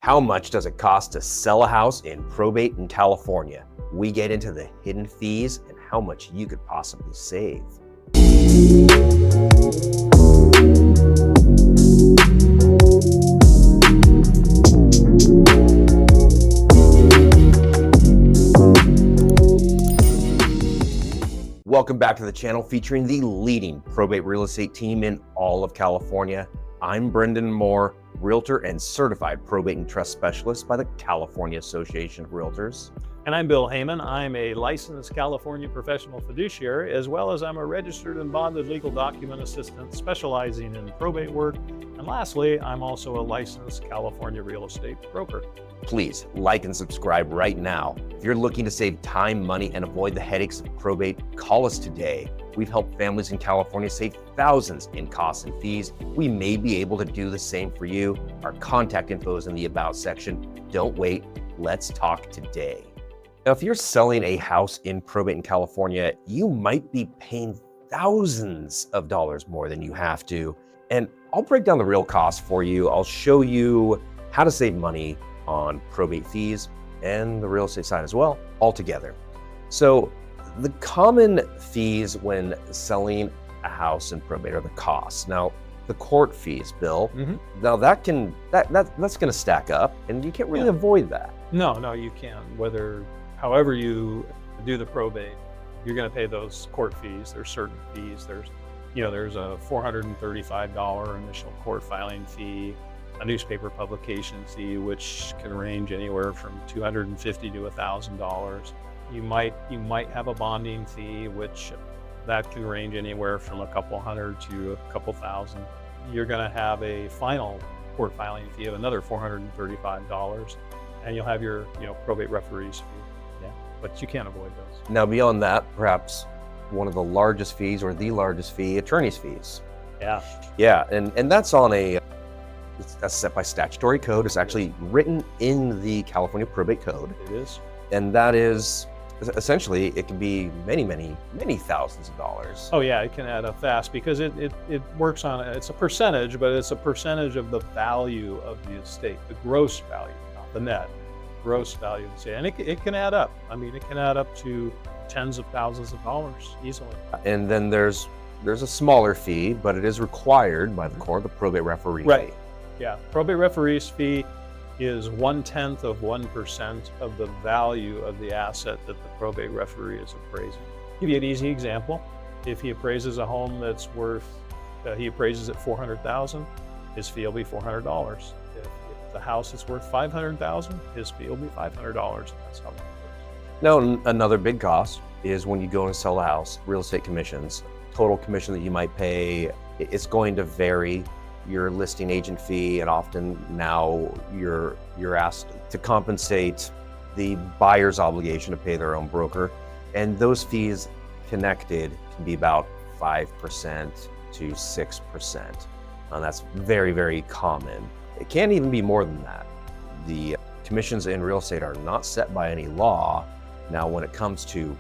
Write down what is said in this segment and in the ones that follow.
How much does it cost to sell a house in probate in California? We get into the hidden fees and how much you could possibly save. Welcome back to the channel featuring the leading probate real estate team in all of California. I'm Brendan Mohr, Realtor and Certified Probate and Trust Specialist by the California Association of Realtors. And I'm Bill Heyman. I'm a licensed California professional fiduciary, as well as I'm a registered and bonded legal document assistant specializing in probate work. And lastly, I'm also a licensed California real estate broker. Please like and subscribe right now. If you're looking to save time, money, and avoid the headaches of probate, call us today. We've helped families in California save thousands in costs and fees. We may be able to do the same for you. Our contact info is in the About section. Don't wait. Let's talk today. Now, if you're selling a house in probate in California, you might be paying thousands of dollars more than you have to. And I'll break down the real cost for you. I'll show you how to save money on probate fees and the real estate side as well, all together. So the common fees when selling a house in probate are the costs. Now, the court fees, Bill, now that's gonna stack up and you can't really avoid that. No, you can't. However you do the probate, you're going to pay those court fees. There's certain fees. There's a $435 initial court filing fee, a newspaper publication fee, which can range anywhere from $250 to $1,000. You might have a bonding fee, which that can range anywhere from a couple hundred to a couple thousand. You're going to have a final court filing fee of another $435, and you'll have your probate referee's fee. But you can't avoid those. Now, beyond that, perhaps one of the largest fees or the largest fee, attorney's fees. Yeah, and that's on that's set by statutory code. It's actually written in the California Probate Code. It is. And that is, essentially, it can be many thousands of dollars. Oh yeah, it can add up fast because it works on, it's a percentage, but it's a percentage of the value of the estate, the gross value, not the net. Gross value of the estate. And it can add up. I mean, it can add up to tens of thousands of dollars easily. And then there's a smaller fee, but it is required by the court, the probate referee. Right. Yeah. Probate referee's fee is 1/10 of 1% of the value of the asset that the probate referee is appraising. I'll give you an easy example. If he appraises a home that's worth, he appraises at $400,000, his fee will be $400. If the house is worth $500,000, his fee will be $500. That's how it works. Now, another big cost is when you go and sell a house, real estate commissions. Total commission that you might pay, it's going to vary. Your listing agent fee, and often now you're asked to compensate the buyer's obligation to pay their own broker. And those fees connected can be about 5% to 6%. And that's very common. It can't even be more than that. The commissions in real estate are not set by any law. Now, when it comes to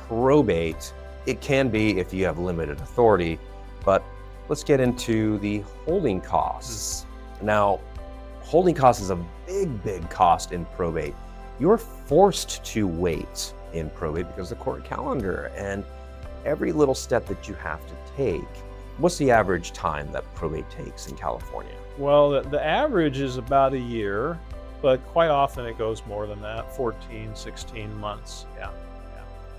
probate, it can be if you have limited authority, but let's get into the holding costs. Now, holding costs is a big cost in probate. You're forced to wait in probate because of the court calendar and every little step that you have to take. What's the average time that probate takes in California? Well, the average is about a year, but quite often it goes more than that, 14, 16 months. Yeah.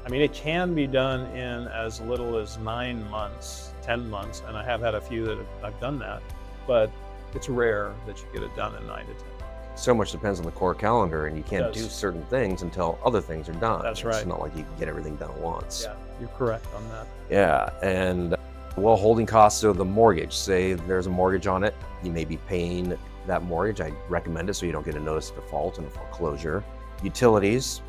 I mean, it can be done in as little as 9 months, 10 months, and I have had a few that I've done that, but it's rare that you get it done in 9 to 10 months. So much depends on the court calendar, and you can't do certain things until other things are done. That's right. It's not like you can get everything done at once. Yeah, you're correct on that. Yeah, and well, holding costs of the mortgage. Say there's a mortgage on it, you may be paying that mortgage. I recommend it so you don't get a notice of default and a foreclosure. Utilities,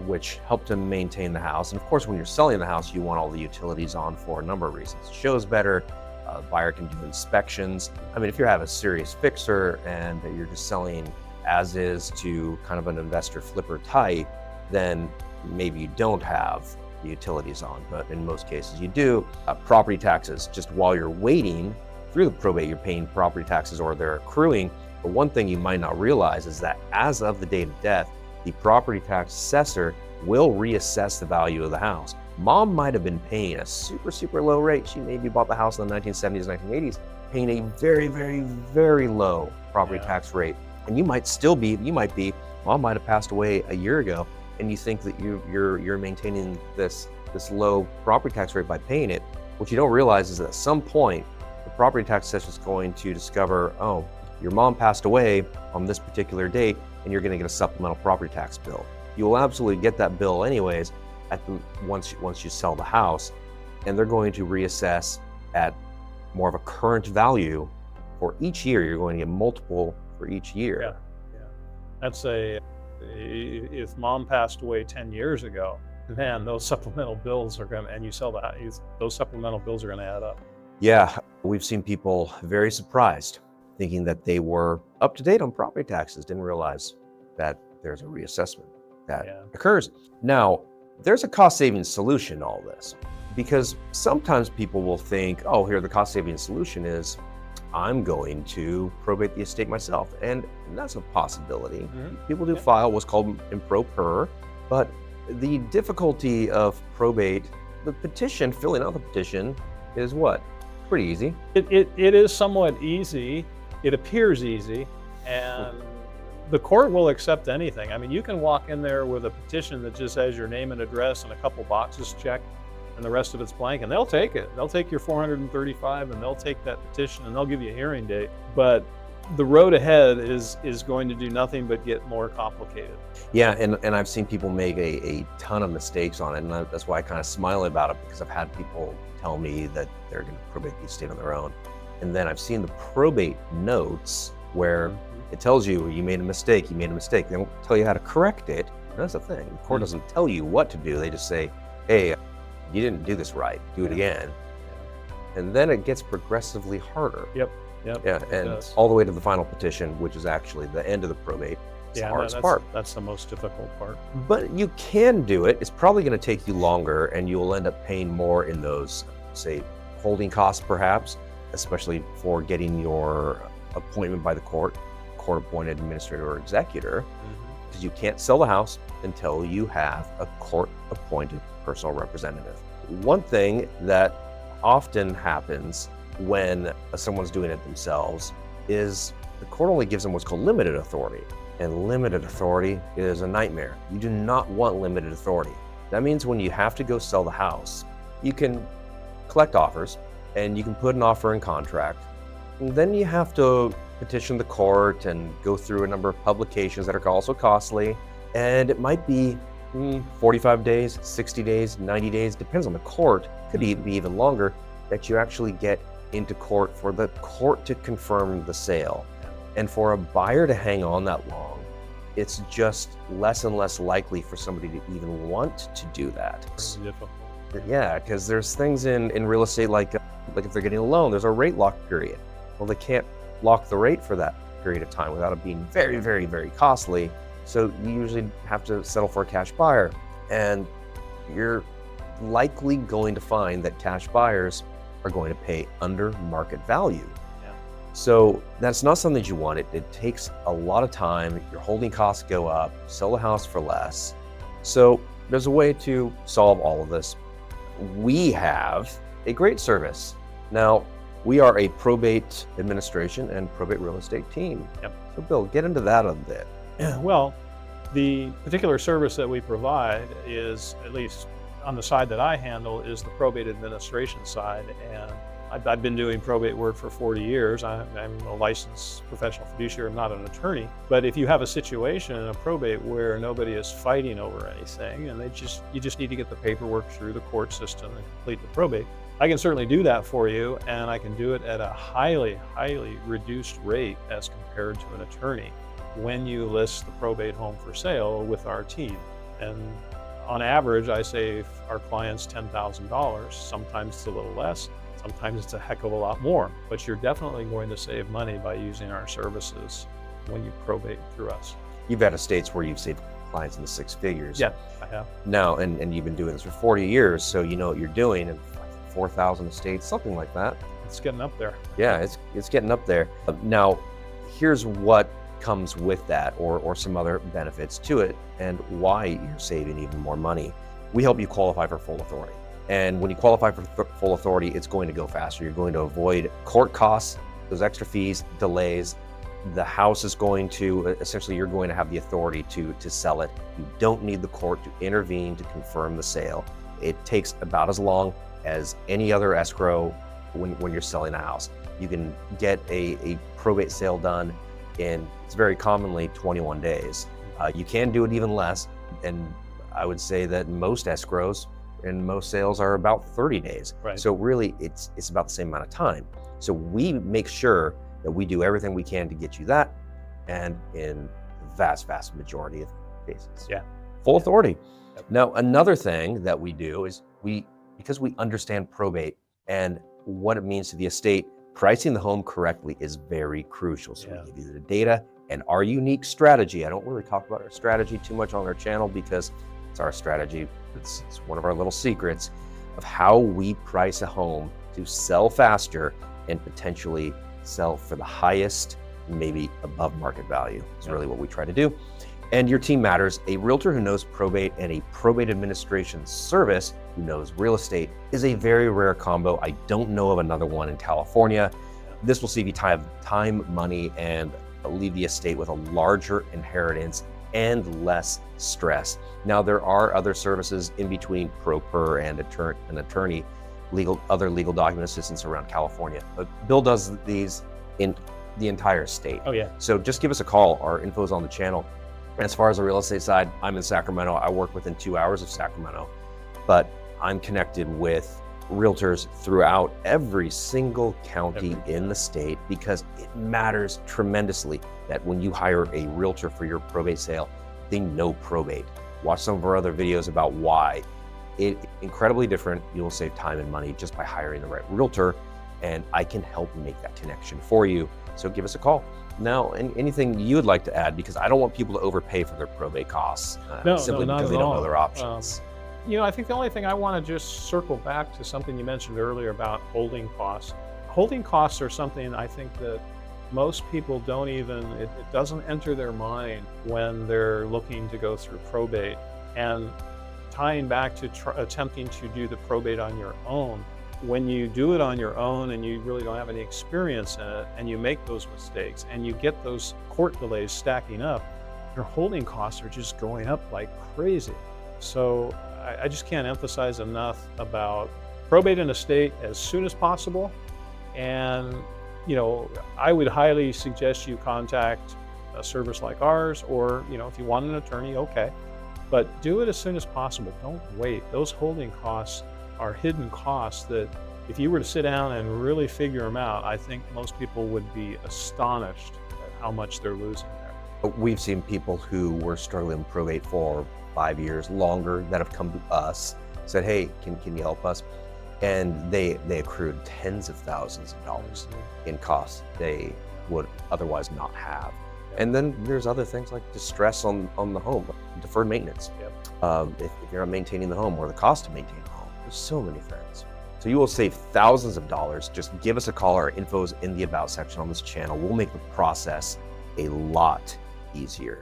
which help to maintain the house. And of course, when you're selling the house, you want all the utilities on for a number of reasons. It shows better, the buyer can do inspections. I mean, if you have a serious fixer and you're just selling as is to kind of an investor flipper type, then maybe you don't have the utilities on, but in most cases you do. Property taxes, just while you're waiting through the probate, you're paying property taxes or they're accruing. But one thing you might not realize is that as of the date of death, the property tax assessor will reassess the value of the house. Mom might have been paying a super low rate. She maybe bought the house in the 1970s, 1980s, paying a very low property tax rate. And you might be, mom might have passed away a year ago, and you think that you're maintaining this low property tax rate by paying it. What you don't realize is that at some point, the property tax assessor is going to discover, oh, your mom passed away on this particular date, and you're going to get a supplemental property tax bill. You will absolutely get that bill anyways once you sell the house, and they're going to reassess at more of a current value for each year. You're going to get multiple for each year. Yeah. That's if mom passed away 10 years ago, man, those supplemental bills are going to, and you sell the house, those supplemental bills are going to add up. Yeah, we've seen people very surprised, thinking that they were up to date on property taxes, didn't realize that there's a reassessment that occurs. Now, there's a cost savings solution to all this, because sometimes people will think, oh, here, the cost savings solution is I'm going to probate the estate myself. And that's a possibility. Mm-hmm. People do file what's called improper, but the difficulty of probate, the petition, filling out the petition is what? Pretty easy. It is somewhat easy. It appears easy, and the court will accept anything. I mean, you can walk in there with a petition that just has your name and address and a couple boxes checked, and the rest of it's blank, and they'll take it. They'll take your 435, and they'll take that petition, and they'll give you a hearing date. But the road ahead is going to do nothing but get more complicated. Yeah, and I've seen people make a ton of mistakes on it, and that's why I kind of smile about it, because I've had people tell me that they're going to probate the estate on their own. And then I've seen the probate notes where it tells you made a mistake. They don't tell you how to correct it. And that's the thing. The court doesn't tell you what to do. They just say, hey, you didn't do this right. Do it again. And then it gets progressively harder. Yep. Yeah, and all the way to the final petition, which is actually the end of the probate. It's the hardest part. That's the most difficult part. But you can do it. It's probably going to take you longer, and you will end up paying more in those, say, holding costs perhaps, especially for getting your appointment by the court-appointed administrator or executor, because you can't sell the house until you have a court-appointed personal representative. One thing that often happens when someone's doing it themselves is the court only gives them what's called limited authority. And limited authority is a nightmare. You do not want limited authority. That means when you have to go sell the house, you can collect offers and you can put an offer in contract. And then you have to petition the court and go through a number of publications that are also costly. And it might be 45 days, 60 days, 90 days, depends on the court. Could be even longer, that you actually get into court for the court to confirm the sale. And for a buyer to hang on that long, it's just less and less likely for somebody to even want to do that. It's difficult. Yeah, because there's things in real estate like if they're getting a loan, there's a rate lock period. Well, they can't lock the rate for that period of time without it being very costly. So you usually have to settle for a cash buyer. And you're likely going to find that cash buyers are going to pay under market value. So that's not something that you want. It takes a lot of time. Your holding costs go up, sell the house for less. So there's a way to solve all of this. We have a great service. Now, we are a probate administration and probate real estate team. So Bill, get into that a bit. Well, the particular service that we provide is, at least on the side that I handle, is the probate administration side. And I've been doing probate work for 40 years. I'm a licensed professional fiduciary. I'm not an attorney. But if you have a situation in a probate where nobody is fighting over anything, and you just need to get the paperwork through the court system and complete the probate, I can certainly do that for you, and I can do it at a highly reduced rate as compared to an attorney when you list the probate home for sale with our team. And on average, I save our clients $10,000. Sometimes it's a little less. Sometimes it's a heck of a lot more, but you're definitely going to save money by using our services when you probate through us. You've had estates where you've saved clients in the six figures. Yeah, I have. Now, and you've been doing this for 40 years, so you know what you're doing, and 4,000 estates, something like that. It's getting up there. Yeah, it's getting up there. Now, here's what comes with that, or some other benefits to it, and why you're saving even more money. We help you qualify for full authority. And when you qualify for full authority, it's going to go faster. You're going to avoid court costs, those extra fees, delays. The house is going to, essentially, you're going to have the authority to sell it. You don't need the court to intervene to confirm the sale. It takes about as long as any other escrow when you're selling a house. You can get a probate sale done in, it's very commonly 21 days. You can do it even less, and I would say that most escrows and most sales are about 30 days. Right. So really, it's about the same amount of time. So we make sure that we do everything we can to get you that, and in the vast majority of cases. Yeah. Full authority. Yep. Now, another thing that we do is because we understand probate and what it means to the estate, pricing the home correctly is very crucial. So we give you the data and our unique strategy. I don't really talk about our strategy too much on our channel because it's our strategy. It's one of our little secrets of how we price a home to sell faster and potentially sell for the highest, maybe above market value. It's really what we try to do. And your team matters. A realtor who knows probate and a probate administration service who knows real estate is a very rare combo. I don't know of another one in California. This will save you time, money, and leave the estate with a larger inheritance and less stress. Now, there are other services in between pro-per and an attorney, other legal document assistance around California. But Bill does these in the entire state. Oh yeah. So just give us a call. Our info is on the channel. As far as the real estate side, I'm in Sacramento. I work within 2 hours of Sacramento, but I'm connected with realtors throughout every single county in the state, because it matters tremendously that when you hire a realtor for your probate sale, they know probate. Watch some of our other videos about why. It's incredibly different. You'll save time and money just by hiring the right realtor, and I can help make that connection for you. So give us a call. Now, anything you would like to add, because I don't want people to overpay for their probate costs simply because they don't know their options. I think the only thing I want to just circle back to something you mentioned earlier about holding costs. Holding costs are something I think that most people don't even, it doesn't enter their mind when they're looking to go through probate. And tying back to attempting to do the probate on your own, when you do it on your own and you really don't have any experience in it, and you make those mistakes and you get those court delays stacking up, your holding costs are just going up like crazy. So I just can't emphasize enough about probate an estate as soon as possible. And I would highly suggest you contact a service like ours, or if you want an attorney, okay, but do it as soon as possible. Don't wait. Those holding costs are hidden costs that if you were to sit down and really figure them out, I think most people would be astonished at how much they're losing there. We've seen people who were struggling with probate for 5 years, longer, that have come to us, said, hey, can you help us? And they accrued tens of thousands of dollars in costs they would otherwise not have. And then there's other things like distress on the home, deferred maintenance. If you're not maintaining the home, or the cost to maintain the home. There's so many things. So you will save thousands of dollars. Just give us a call. Our info's in the About section on this channel. We'll make the process a lot easier.